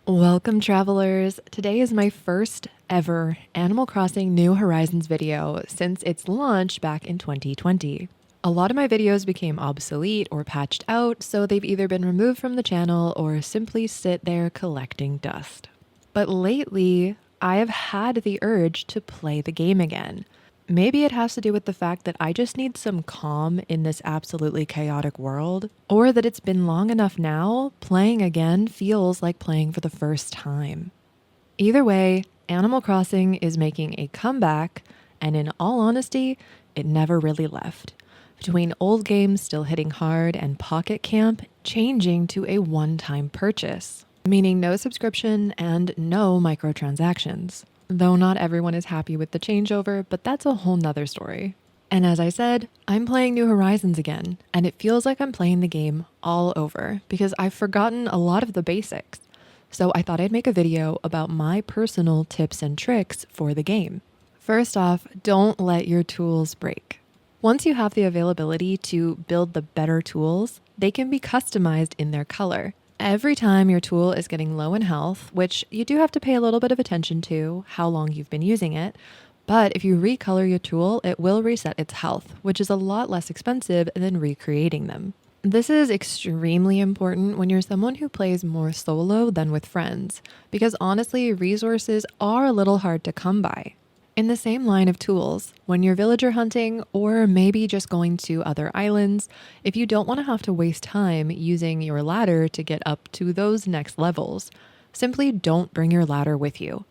Welcome, travelers. Today is my first ever Animal Crossing New Horizons video since its launch back in 2020. A lot of my videos became obsolete or patched out, so they've either been removed from the channel or simply sit there collecting dust. But lately, I have had the urge to play the game again. Maybe it has to do with the fact that I just need some calm in this absolutely chaotic world, or that it's been long enough now, playing again feels like playing for the first time. Either way, Animal Crossing is making a comeback, and in all honesty, it never really left. Between old games still hitting hard and Pocket Camp changing to a one-time purchase, meaning no subscription and no microtransactions. Though not everyone is happy with the changeover, but that's a whole nother story. And as I said, I'm playing New Horizons again, and it feels like I'm playing the game all over because I've forgotten a lot of the basics. So I thought I'd make a video about my personal tips and tricks for the game. First off, don't let your tools break. Once you have the availability to build the better tools, they can be customized in their color. Every time your tool is getting low in health, which you do have to pay a little bit of attention to how long you've been using it, but if you recolor your tool, it will reset its health, which is a lot less expensive than recreating them. This is extremely important when you're someone who plays more solo than with friends, because honestly, resources are a little hard to come by. In the same line of tools, when you're villager hunting or maybe just going to other islands, if you don't want to have to waste time using your ladder to get up to those next levels, simply don't bring your ladder with you.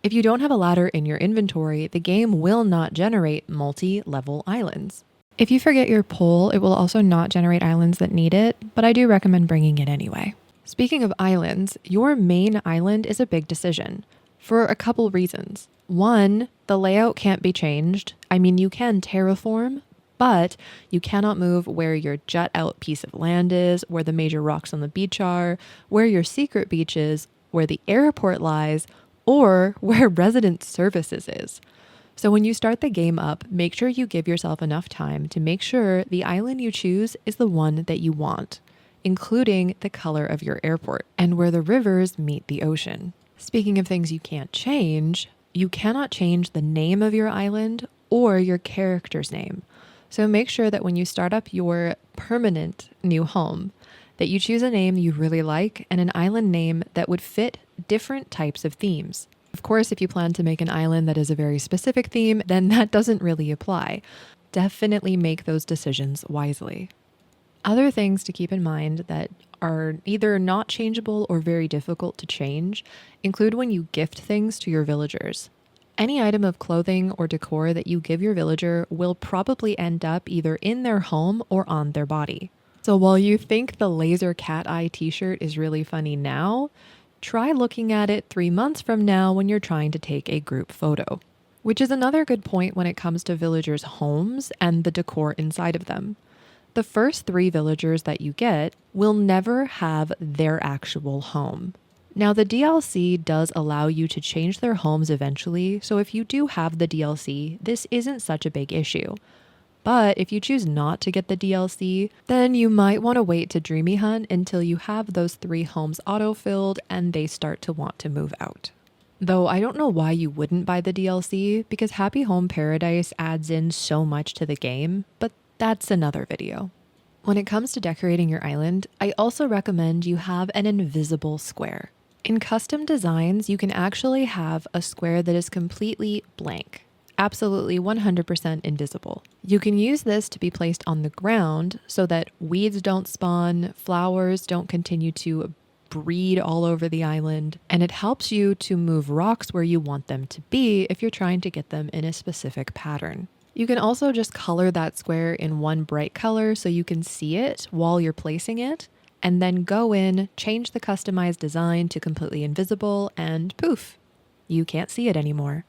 If you don't have a ladder in your inventory, the game will not generate multi-level islands. If you forget your pole, it will also not generate islands that need it, but I do recommend bringing it anyway. Speaking of islands, your main island is a big decision for a couple reasons. One, the layout can't be changed. I mean, you can terraform, but you cannot move where your jut out piece of land is, where the major rocks on the beach are, where your secret beach is, where the airport lies, or where resident services is. So when you start the game up, make sure you give yourself enough time to make sure the island you choose is the one that you want, including the color of your airport and where the rivers meet the ocean. Speaking of things you can't change, you cannot change the name of your island or your character's name. So make sure that when you start up your permanent new home, that you choose a name you really like and an island name that would fit different types of themes. Of course, if you plan to make an island that is a very specific theme, then that doesn't really apply. Definitely make those decisions wisely. Other things to keep in mind that are either not changeable or very difficult to change include when you gift things to your villagers. Any item of clothing or decor that you give your villager will probably end up either in their home or on their body. So while you think the laser cat eye t-shirt is really funny now, try looking at it 3 months from now when you're trying to take a group photo. Which is another good point when it comes to villagers' homes and the decor inside of them. The first 3 villagers that you get will never have their actual home. Now, the DLC does allow you to change their homes eventually, so if you do have the DLC, this isn't such a big issue. But if you choose not to get the DLC, then you might want to wait to Dreamy Hunt until you have those 3 homes auto-filled and they start to want to move out. Though I don't know why you wouldn't buy the DLC, because Happy Home Paradise adds in so much to the game, but that's another video. When it comes to decorating your island, I also recommend you have an invisible square. In custom designs, you can actually have a square that is completely blank, absolutely 100% invisible. You can use this to be placed on the ground so that weeds don't spawn, flowers don't continue to breed all over the island, and it helps you to move rocks where you want them to be if you're trying to get them in a specific pattern. You can also just color that square in one bright color so you can see it while you're placing it, and then go in, change the customized design to completely invisible, and poof, you can't see it anymore.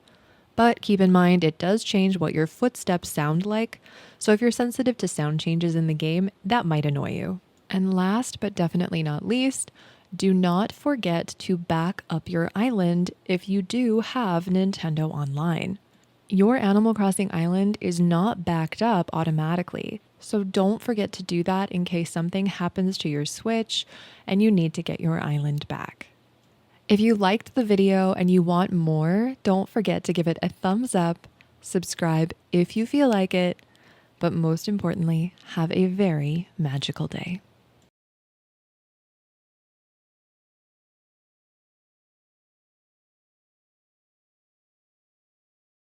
But keep in mind, it does change what your footsteps sound like, so if you're sensitive to sound changes in the game, that might annoy you. And last but definitely not least, do not forget to back up your island if you do have Nintendo Online. Your Animal Crossing island is not backed up automatically, so don't forget to do that in case something happens to your Switch and you need to get your island back. If you liked the video and you want more, don't forget to give it a thumbs up, subscribe if you feel like it, but most importantly, have a very magical day.